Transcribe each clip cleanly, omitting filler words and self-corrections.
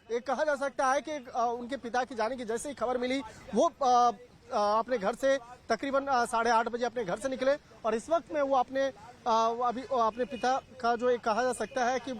एक कहा जा सकता है कि उनके पिता की जाने की जैसे ही खबर मिली वो अपने घर से तकरीबन 8:30 बजे अपने घर से निकले और इस वक्त में वो अभी अपने पिता का जो एक कहा जा सकता है कि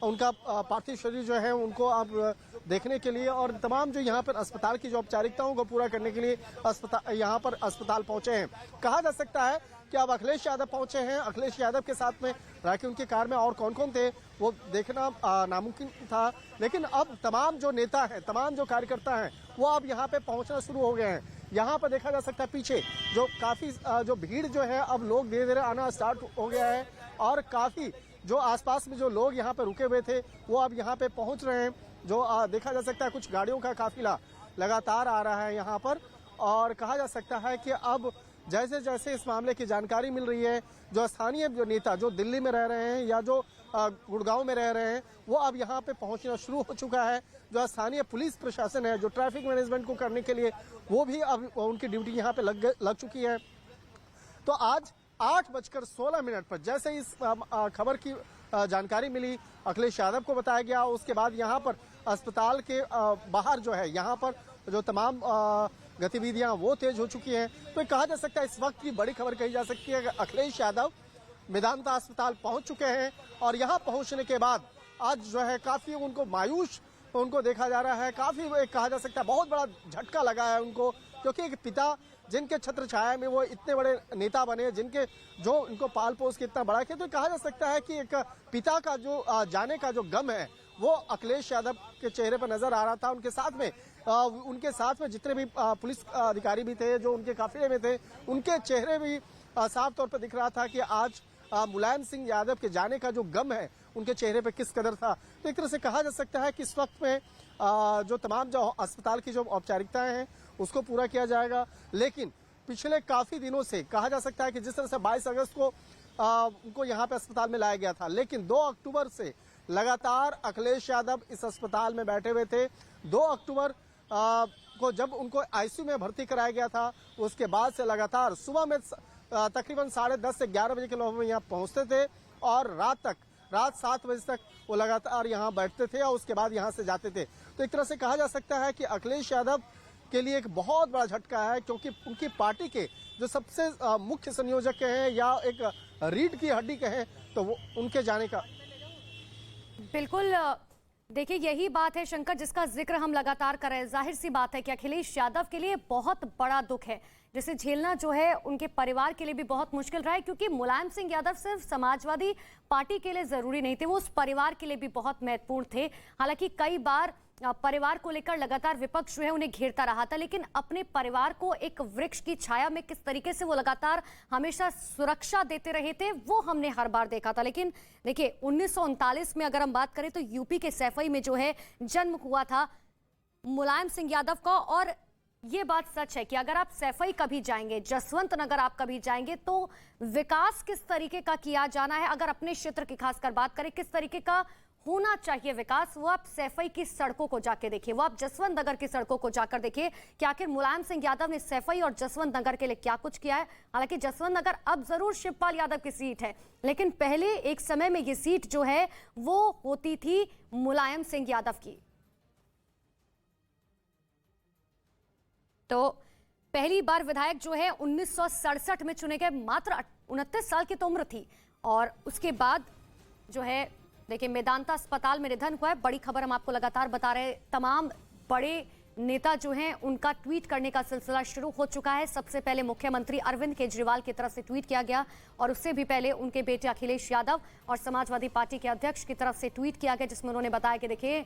उनका पार्थिव शरीर जो है उनको अब देखने के लिए और तमाम जो यहाँ पर अस्पताल की जो औपचारिकताओं को पूरा करने के लिए यहाँ पर अस्पताल पहुंचे हैं। कहा जा सकता है कि अब अखिलेश यादव पहुंचे हैं। अखिलेश यादव के साथ में राखी उनकी कार में और कौन कौन थे वो देखना नामुमकिन था, लेकिन अब तमाम जो नेता हैं, तमाम जो कार्यकर्ता हैं वो अब यहाँ पे पहुंचना शुरू हो गए हैं। यहाँ पर देखा जा सकता है पीछे जो काफी जो भीड़ जो है अब लोग धीरे धीरे आना स्टार्ट हो गया है और काफी जो आसपास में जो लोग यहाँ पे रुके हुए थे वो अब यहाँ पे पहुंच रहे हैं। जो देखा जा सकता है कुछ गाड़ियों का काफिला लगातार आ रहा है यहाँ पर और कहा जा सकता है कि अब जैसे जैसे इस मामले की जानकारी मिल रही है, जो स्थानीय जो नेता जो दिल्ली में रह रहे हैं या जो गुड़गांव में रह रहे हैं वो अब यहाँ पे पहुंचना शुरू हो चुका है। जो स्थानीय पुलिस प्रशासन है जो ट्रैफिक मैनेजमेंट को करने के लिए वो भी अब उनकी ड्यूटी यहाँ पे लग चुकी है। तो आज 8:16 पर जैसे इस खबर की जानकारी मिली, अखिलेश यादव को बताया गया, उसके बाद यहाँ पर अस्पताल के बाहर जो है यहाँ पर जो तमाम गतिविधियां वो तेज हो चुकी हैं। तो कहा जा सकता है इस वक्त की बड़ी खबर कही जा सकती है कि अखिलेश यादव मेदांता अस्पताल पहुंच चुके हैं और यहाँ पहुंचने के बाद आज जो है काफी उनको मायूस उनको देखा जा रहा है। काफी कहा जा सकता है बहुत बड़ा झटका लगा है उनको, क्योंकि एक पिता जिनके छत्र छाया में वो इतने बड़े नेता बने, जिनके जो उनको पाल पोस के इतना बड़ा किया, तो कहा जा सकता है कि एक पिता का जो जाने का जो गम है वो अखिलेश यादव के चेहरे पर नजर आ रहा था। उनके साथ में जितने भी पुलिस अधिकारी भी थे जो उनके काफिले में थे, उनके चेहरे भी साफ तौर पर दिख रहा था कि आज मुलायम सिंह यादव के जाने का जो गम है उनके चेहरे पे किस कदर था। तो एक तरह से कहा जा सकता है कि इस वक्त में जो तमाम जो अस्पताल की जो औपचारिकताएं हैं उसको पूरा किया जाएगा, लेकिन पिछले काफी दिनों से कहा जा सकता है कि जिस तरह से 22 अगस्त को उनको यहाँ पे अस्पताल में लाया गया था, लेकिन 2 अक्टूबर से लगातार अखिलेश यादव इस अस्पताल में बैठे हुए थे। 2 अक्टूबर को जब उनको आईसीयू में भर्ती कराया गया था उसके बाद से लगातार सुबह में तकरीबन 10:30 से 11 बजे के लोग यहाँ पहुंचते थे और रात 7 बजे तक वो लगातार यहाँ बैठते थे और उसके बाद यहाँ से जाते थे। तो एक तरह से कहा जा सकता है कि अखिलेश यादव के लिए एक बहुत बड़ा झटका है, क्योंकि उनकी पार्टी के जो सबसे मुख्य संयोजक हैं या एक रीढ़ की हड्डी कहें तो वो उनके जाने का। बिल्कुल, देखिए यही बात है शंकर जिसका जिक्र हम लगातार कर रहे हैं। जाहिर सी बात है कि अखिलेश यादव के लिए बहुत बड़ा दुख है, जिसे झेलना जो है उनके परिवार के लिए भी बहुत मुश्किल रहा है, क्योंकि मुलायम सिंह यादव सिर्फ समाजवादी पार्टी के लिए जरूरी नहीं थे, वो उस परिवार के लिए भी बहुत महत्वपूर्ण थे। हालांकि कई बार परिवार को लेकर लगातार विपक्ष जो है उन्हें घेरता रहा था, लेकिन अपने परिवार को एक वृक्ष की छाया में किस तरीके से वो लगातार हमेशा सुरक्षा देते रहे थे वो हमने हर बार देखा था। लेकिन देखिए 1939 में अगर हम बात करें तो यूपी के सैफई में जो है जन्म हुआ था मुलायम सिंह यादव का, और ये बात सच है कि अगर आप सैफई कभी जाएंगे, जसवंत नगर आप कभी जाएंगे तो विकास किस तरीके का किया जाना है, अगर अपने क्षेत्र की खासकर बात करें किस तरीके का होना चाहिए विकास, वो आप सैफई की सड़कों को जाके देखिए, वो आप जसवंत नगर की सड़कों को जाकर देखिए कि आखिर मुलायम सिंह यादव ने सैफई और जसवंत नगर के लिए क्या कुछ किया है। हालांकि जसवंत नगर अब जरूर शिवपाल यादव की सीट है, लेकिन पहले एक समय में ये सीट जो है वो होती थी मुलायम सिंह यादव की। तो पहली बार विधायक जो है 1967 में चुने गए, मात्र 29 साल की तो उम्र थी, और उसके बाद जो है देखिए मेदांता अस्पताल में निधन हुआ है। बड़ी खबर हम आपको लगातार बता रहे हैं। तमाम बड़े नेता जो हैं उनका ट्वीट करने का सिलसिला शुरू हो चुका है। सबसे पहले मुख्यमंत्री अरविंद केजरीवाल की तरफ से ट्वीट किया गया, और उससे भी पहले उनके बेटे अखिलेश यादव और समाजवादी पार्टी के अध्यक्ष की तरफ से ट्वीट किया गया, जिसमें उन्होंने बताया कि देखिए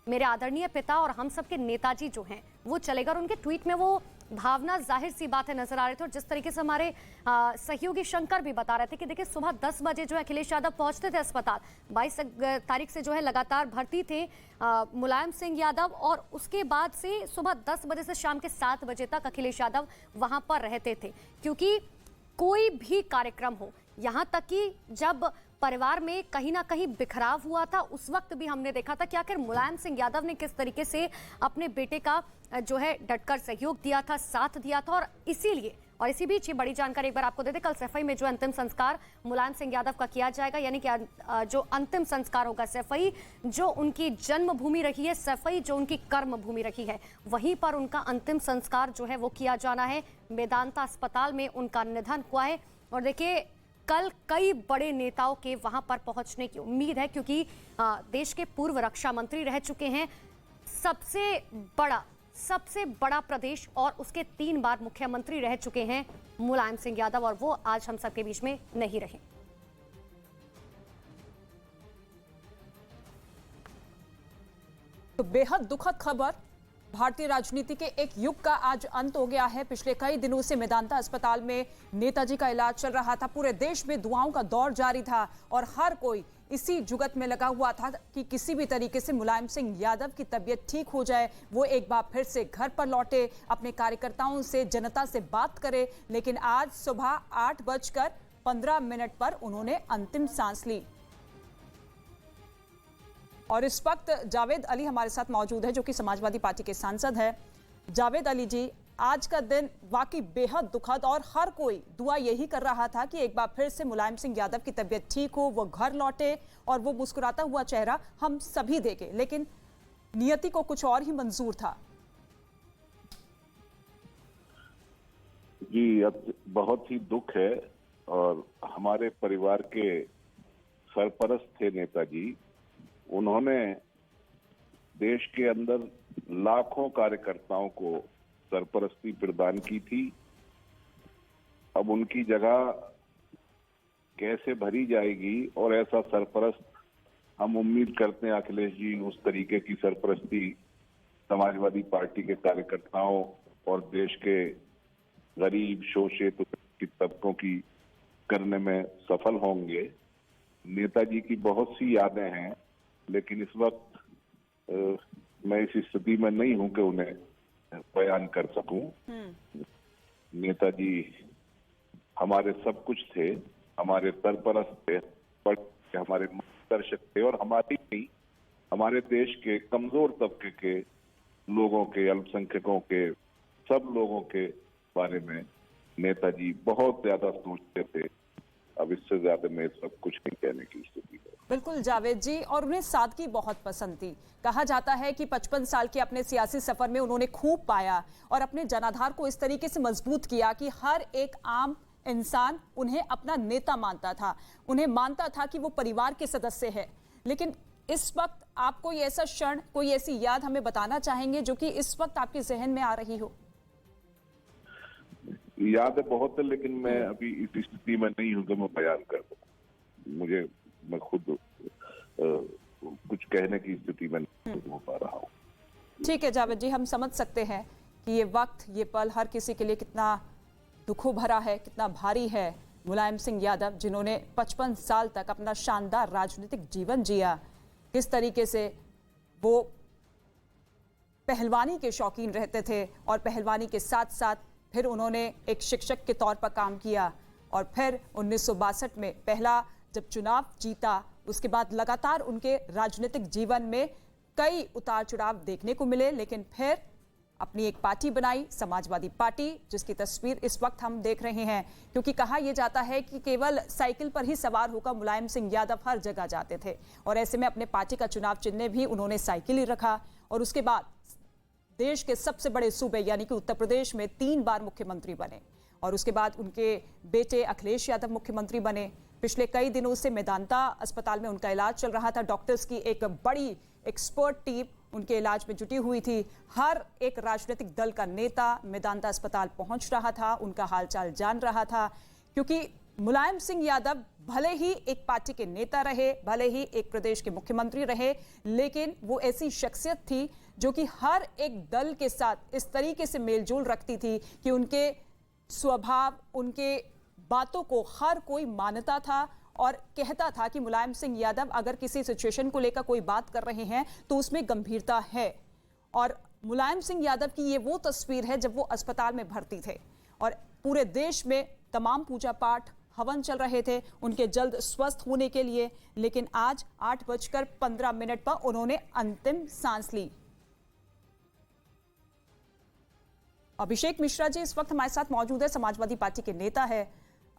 मेरे आदरणीय पिता और हम सबके नेताजी जो हैं वो चले गए, और उनके ट्वीट में वो भावना जाहिर सी बात है नजर आ रहे थे। और जिस तरीके से हमारे सहयोगी शंकर भी बता रहे थे कि देखिए सुबह 10 बजे जो है अखिलेश यादव पहुंचते थे अस्पताल, 22 तारीख से जो है लगातार भर्ती थे मुलायम सिंह यादव, और उसके बाद से सुबह 10 बजे से शाम के 7 बजे तक अखिलेश यादव वहां पर रहते थे, क्योंकि कोई भी कार्यक्रम हो, यहां तक कि जब परिवार में कहीं ना कहीं बिखराव हुआ था उस वक्त भी हमने देखा था कि आखिर मुलायम सिंह यादव ने किस तरीके से अपने बेटे का जो है डटकर सहयोग दिया था, साथ दिया था, और इसीलिए और इसी बीच ये बड़ी जानकारी एक बार आपको दे दें, कल सैफई में जो अंतिम संस्कार मुलायम सिंह यादव का किया जाएगा, यानी कि जो अंतिम संस्कार होगा सैफई जो उनकी जन्मभूमि रही है, सैफई जो उनकी कर्म भूमि रही है, वहीं पर उनका अंतिम संस्कार जो है वो किया जाना है। मेदांता अस्पताल में उनका निधन हुआ है और देखिए कल कई बड़े नेताओं के वहां पर पहुंचने की उम्मीद है, क्योंकि देश के पूर्व रक्षा मंत्री रह चुके हैं, सबसे बड़ा प्रदेश और उसके 3 बार मुख्यमंत्री रह चुके हैं मुलायम सिंह यादव, और वो आज हम सबके बीच में नहीं रहे। तो बेहद दुखद खबर, भारतीय राजनीति के एक युग का आज अंत हो गया है। पिछले कई दिनों से मेदांता अस्पताल में नेताजी का इलाज चल रहा था, पूरे देश में दुआओं का दौर जारी था और हर कोई इसी जुगत में लगा हुआ था कि किसी भी तरीके से मुलायम सिंह यादव की तबीयत ठीक हो जाए, वो एक बार फिर से घर पर लौटे, अपने कार्यकर्ताओं से, जनता से बात करे। लेकिन आज सुबह 8:15 पर उन्होंने अंतिम सांस ली। और इस वक्त जावेद अली हमारे साथ मौजूद है, जो कि समाजवादी पार्टी के सांसद हैं। जावेद अली जी, आज का दिन वाकई बेहद दुखद और हर कोई दुआ यही कर रहा था कि एक बार फिर से मुलायम सिंह यादव की तबीयत ठीक हो, वो घर लौटे और वो मुस्कुराता हुआ चेहरा हम सभी देखें, लेकिन नियति को कुछ और ही मंजूर था। जी, अब बहुत ही दुख है और हमारे परिवार के सरपरस्त थे नेताजी। उन्होंने देश के अंदर लाखों कार्यकर्ताओं को सरपरस्ती प्रदान की थी। अब उनकी जगह कैसे भरी जाएगी और ऐसा सरपरस्त हम उम्मीद करते हैं अखिलेश जी उस तरीके की सरपरस्ती समाजवादी पार्टी के कार्यकर्ताओं और देश के गरीब शोषित तबकों की करने में सफल होंगे। नेताजी की बहुत सी यादें हैं, लेकिन इस वक्त मैं इस स्थिति में नहीं हूं कि उन्हें बयान कर सकूं। नेताजी हमारे सब कुछ थे, हमारे सरपरस्त थे, हमारे मार्गदर्शक थे और हमारी नहीं, हमारे देश के कमजोर तबके के लोगों के, अल्पसंख्यकों के, सब लोगों के बारे में नेताजी बहुत ज्यादा सोचते थे। अब इससे ज्यादा मैं सब कुछ नहीं कहने की स्थिति है। बिल्कुल जावेद जी, और उन्हें सादगी बहुत पसंद थी। कहा जाता है कि 55 साल के अपने सियासी सफर में उन्होंने खूब पाया और अपने जनाधार को इस तरीके से मजबूत किया कि हर एक आम इंसान उन्हें अपना नेता मानता था, उन्हें मानता था कि वो परिवार के सदस्य है। लेकिन इस वक्त आप कोई ऐसा क्षण, कोई ऐसी याद हमें बताना चाहेंगे जो कि इस वक्त आपके जहन में आ रही हो? याद बहुत है, लेकिन मैं अभी इस स्थिति में नहीं हूं कि मैं बयान कर दूं। मैं खुद कुछ कहने की स्थिति में नहीं हो पा रहा हूं। ठीक है जावेद जी, हम समझ सकते हैं कि ये वक्त, ये पल हर किसी के लिए कितना दुखों भरा है, कितना भारी है। मुलायम सिंह यादव, जिन्होंने 55 साल तक अपना शानदार राजनीतिक जीवन जिया, किस तरीके से वो पहलवानी के शौकीन रहते थे और पहलवानी के साथ साथ फिर उन्होंने एक शिक्षक के तौर पर काम किया और फिर 1962 में पहला जब चुनाव जीता, उसके बाद लगातार उनके राजनीतिक जीवन में कई उतार चढ़ाव देखने को मिले, लेकिन फिर अपनी एक पार्टी बनाई, समाजवादी पार्टी, जिसकी तस्वीर इस वक्त हम देख रहे हैं। क्योंकि कहा यह जाता है कि केवल साइकिल पर ही सवार होकर मुलायम सिंह यादव हर जगह जाते थे और ऐसे में अपने पार्टी का चुनाव चिन्ह भी उन्होंने साइकिल ही रखा और उसके बाद देश के सबसे बड़े सूबे यानी कि उत्तर प्रदेश में 3 बार मुख्यमंत्री बने और उसके बाद उनके बेटे अखिलेश यादव मुख्यमंत्री बने। पिछले कई दिनों से मेदांता अस्पताल में उनका इलाज चल रहा था। डॉक्टर्स की एक बड़ी एक्सपर्ट टीम उनके इलाज में जुटी हुई थी। हर एक राजनीतिक दल का नेता मेदांता अस्पताल पहुंच रहा था, उनका हालचाल जान रहा था, क्योंकि मुलायम सिंह यादव भले ही एक पार्टी के नेता रहे, भले ही एक प्रदेश के मुख्यमंत्री रहे, लेकिन वो ऐसी शख्सियत थी जो कि हर एक दल के साथ इस तरीके से मेलजोल रखती थी कि उनके स्वभाव, उनके बातों को हर कोई मानता था और कहता था कि मुलायम सिंह यादव अगर किसी सिचुएशन को लेकर कोई बात कर रहे हैं तो उसमें गंभीरता है। और मुलायम सिंह यादव की ये वो तस्वीर है जब वो अस्पताल में भर्ती थे और पूरे देश में तमाम पूजा पाठ, हवन चल रहे थे उनके जल्द स्वस्थ होने के लिए। लेकिन आज 8:15 पर उन्होंने अंतिम सांस ली अभिषेक मिश्रा जी इस वक्त हमारे साथ मौजूद है, समाजवादी पार्टी के नेता है।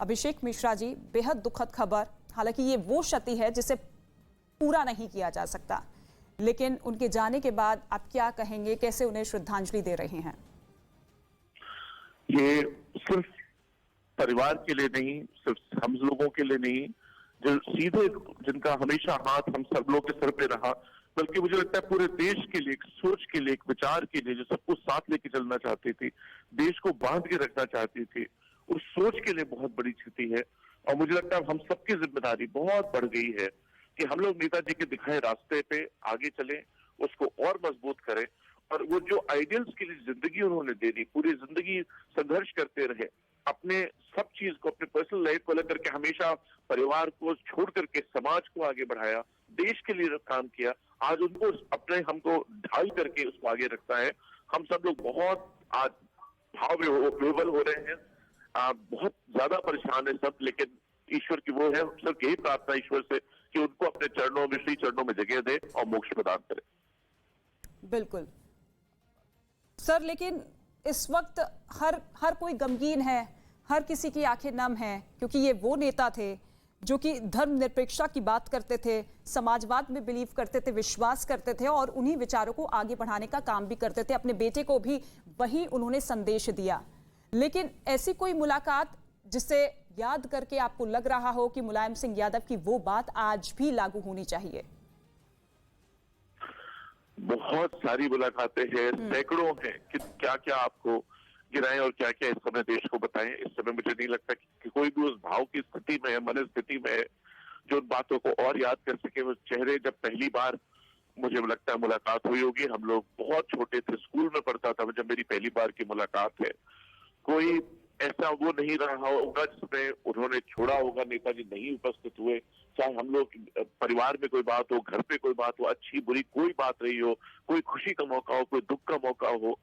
अभिषेक मिश्रा जी, बेहद दुखद खबर, हालांकि ये वो क्षति है जिसे पूरा नहीं किया जा सकता, लेकिन उनके जाने के बाद आप क्या कहेंगे, कैसे उन्हें श्रद्धांजलि दे रहे हैं? ये सिर्फ परिवार के लिए नहीं, सिर्फ हम लोगों के लिए नहीं, जो सीधे जिनका हमेशा हाथ हम सब लोग के सर पे रहा, बल्कि मुझे लगता है पूरे देश के लिए, एक सोच के लिए, एक विचार के लिए, जो सबको साथ लेके चलना चाहती थी, देश को बांध के रखना चाहती थी, उस सोच के लिए बहुत बड़ी क्षति है। और मुझे लगता है हम सबकी जिम्मेदारी बहुत बढ़ गई है कि हम लोग नेताजी के दिखाए रास्ते पे आगे चलें, उसको और मजबूत करें, और वो जो आइडियल्स के लिए जिंदगी उन्होंने दे दी, पूरी जिंदगी संघर्ष करते रहे, अपने सब चीज को, अपने पर्सनल लाइफ को लेकर के हमेशा परिवार को छोड़ करके समाज को आगे बढ़ाया, देश के लिए काम किया, आज उनको अपने हमको ढाल करके उसको आगे रखता है। हम सब लोग बहुत आज भाव विह्वल हो रहे हैं, बहुत ज्यादा परेशान है सब, लेकिन ईश्वर की वो है, सब यही प्रार्थना ईश्वर से कि उनको अपने चरणों में, श्री चरणों में जगह दे और मोक्ष प्रदान करे। बिल्कुल सर, लेकिन इस वक्त हर कोई गमगीन है, हर किसी की आंखें नम हैं, क्योंकि ये वो नेता थे जो कि धर्मनिरपेक्षता की बात करते थे, समाजवाद में बिलीव करते थे, विश्वास करते थे और उन्हीं विचारों को आगे बढ़ाने का काम भी करते थे। अपने बेटे को भी वही उन्होंने संदेश दिया। लेकिन ऐसी कोई मुलाकात जिसे याद करके आपको लग रहा हो कि मुलायम सिंह यादव की वो बात आज भी लागू होनी चाहिए? बहुत सारी मुलाकातें हैं, सैकड़ों हैं कि क्या क्या आपको गिराएं और क्या क्या इस समय देश को बताएं। इस समय मुझे नहीं लगता कि कोई भी उस भाव की स्थिति में है, मन स्थिति में है, जो उन बातों को और याद कर सके। वो चेहरे जब पहली बार मुझे लगता है मुलाकात हुई होगी, हम लोग बहुत छोटे थे, स्कूल में पढ़ता था जब मेरी पहली बार की मुलाकात है, कोई ऐसा वो नहीं रहा होगा जिसमें उन्होंने छोड़ा होगा, नेताजी नहीं उपस्थित हुए, चाहे हम लोग परिवार में कोई बात हो, घर पे कोई बात हो, अच्छी बुरी कोई बात रही हो, कोई खुशी का मौका हो, कोई दुख का मौका हो,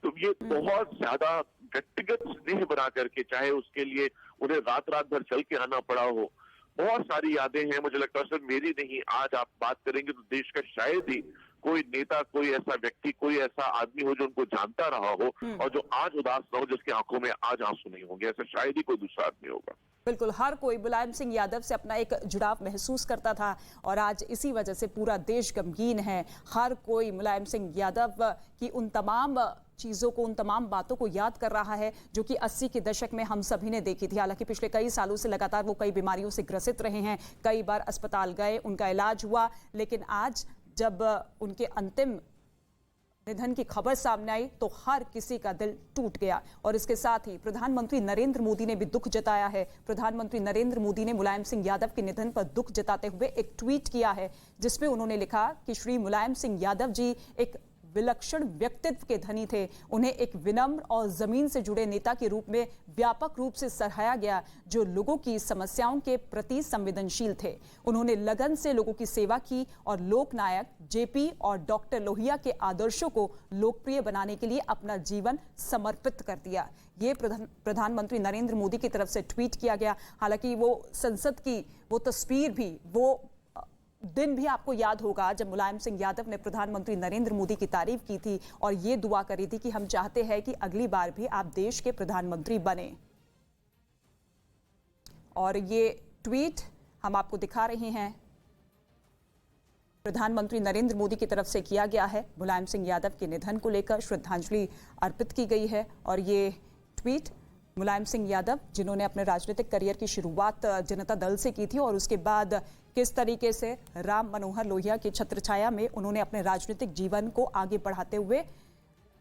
तो ये बहुत ज्यादा व्यक्तिगत स्नेह बना करके, चाहे उसके लिए उन्हें रात रात भर चल के आना पड़ा हो, बहुत सारी यादें हैं। मुझे लगता है सिर्फ मेरी नहीं, आज आप बात करेंगे तो देश का शायद ही कोई नेता, कोई ऐसा व्यक्ति, कोई ऐसा आदमी हो जो उनको जानता रहा हो और जो आज उदास ना हो, जिसकी आंखों में आज आंसू नहीं होंगे, ऐसा शायद ही कोई दूसरा आदमी होगा। बिल्कुल, हर कोई मुलायम सिंह यादव से अपना एक जुड़ाव महसूस करता था और आज इसी वजह से पूरा देश गमगीन है। हर कोई मुलायम सिंह यादव की उन तमाम चीज़ों को, उन तमाम बातों को याद कर रहा है जो कि 80 के दशक में हम सभी ने देखी थी। हालांकि पिछले कई सालों से लगातार वो कई बीमारियों से ग्रसित रहे हैं, कई बार अस्पताल गए, उनका इलाज हुआ, लेकिन आज जब उनके अंतिम निधन की खबर सामने आई तो हर किसी का दिल टूट गया। और इसके साथ ही प्रधानमंत्री नरेंद्र मोदी ने भी दुख जताया है। प्रधानमंत्री नरेंद्र मोदी ने मुलायम सिंह यादव के निधन पर दुख जताते हुए एक ट्वीट किया है, जिसमें उन्होंने लिखा कि श्री मुलायम सिंह यादव जी एक विलक्षण व्यक्तित्व के धनी थे। उन्हें एक विनम्र और जमीन से जुड़े नेता के रूप में व्यापक रूप से सराहा गया, जो लोगों की समस्याओं के प्रति संवेदनशील थे। उन्होंने लगन से लोगों की सेवा की और लोकनायक जेपी और डॉक्टर लोहिया के आदर्शों को लोकप्रिय बनाने के लिए अपना जीवन समर्पित कर दिया। ये प्रधानमंत्री नरेंद्र मोदी की तरफ से ट्वीट किया गया। हालांकि वो संसद की वो तस्वीर भी, वो दिन भी आपको याद होगा जब मुलायम सिंह यादव ने प्रधानमंत्री नरेंद्र मोदी की तारीफ की थी और ये दुआ करी थी कि हम चाहते हैं कि अगली बार भी आप देश के प्रधानमंत्री बने। और ये ट्वीट हम आपको दिखा रहे हैं, प्रधानमंत्री नरेंद्र मोदी की तरफ से किया गया है। मुलायम सिंह यादव के निधन को लेकर श्रद्धांजलि अर्पित की गई है। और ये ट्वीट मुलायम सिंह यादव, जिन्होंने अपने राजनीतिक करियर की शुरुआत जनता दल से की थी और उसके बाद किस तरीके से राम मनोहर लोहिया की छत्रछाया में उन्होंने अपने राजनीतिक जीवन को आगे बढ़ाते हुए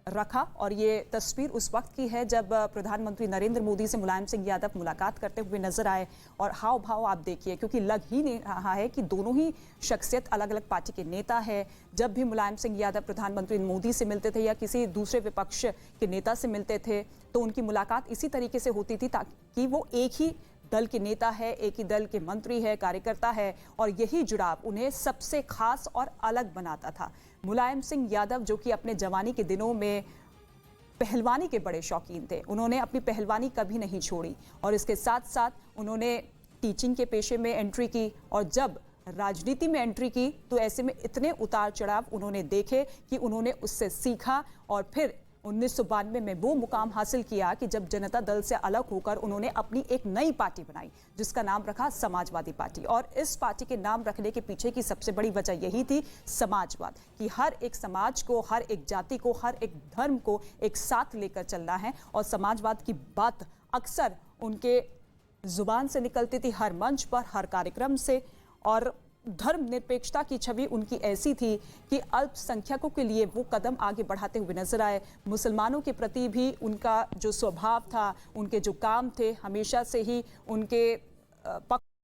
रखा। और ये तस्वीर उस वक्त की है जब प्रधानमंत्री नरेंद्र मोदी से मुलायम सिंह यादव मुलाकात करते हुए नजर आए। और हाव भाव आप देखिए, क्योंकि लग ही नहीं रहा है कि दोनों ही शख्सियत अलग अलग पार्टी के नेता है। जब भी मुलायम सिंह यादव प्रधानमंत्री मोदी से मिलते थे या किसी दूसरे विपक्ष के नेता से मिलते थे तो उनकी मुलाकात इसी तरीके से होती थी ताकि वो एक ही दल के नेता है, एक ही दल के मंत्री है, कार्यकर्ता है, और यही जुड़ाव उन्हें सबसे खास और अलग बनाता था। मुलायम सिंह यादव, जो कि अपने जवानी के दिनों में पहलवानी के बड़े शौकीन थे, उन्होंने अपनी पहलवानी कभी नहीं छोड़ी और इसके साथ साथ उन्होंने टीचिंग के पेशे में एंट्री की। और जब राजनीति में एंट्री की तो ऐसे में इतने उतार चढ़ाव उन्होंने देखे कि उन्होंने उससे सीखा और फिर 1992 में वो मुकाम हासिल किया कि जब जनता दल से अलग होकर उन्होंने अपनी एक नई पार्टी बनाई जिसका नाम रखा समाजवादी पार्टी। और इस पार्टी के नाम रखने के पीछे की सबसे बड़ी वजह यही थी समाजवाद, कि हर एक समाज को, हर एक जाति को, हर एक धर्म को एक साथ लेकर चलना है। और समाजवाद की बात अक्सर उनके जुबान से निकलती थी, हर मंच पर, हर कार्यक्रम से। और धर्मनिरपेक्षता की छवि उनकी ऐसी थी कि अल्पसंख्यकों के लिए वो कदम आगे बढ़ाते हुए नजर आए। मुसलमानों के प्रति भी उनका जो स्वभाव था, उनके जो काम थे, हमेशा से ही उनके पक्ष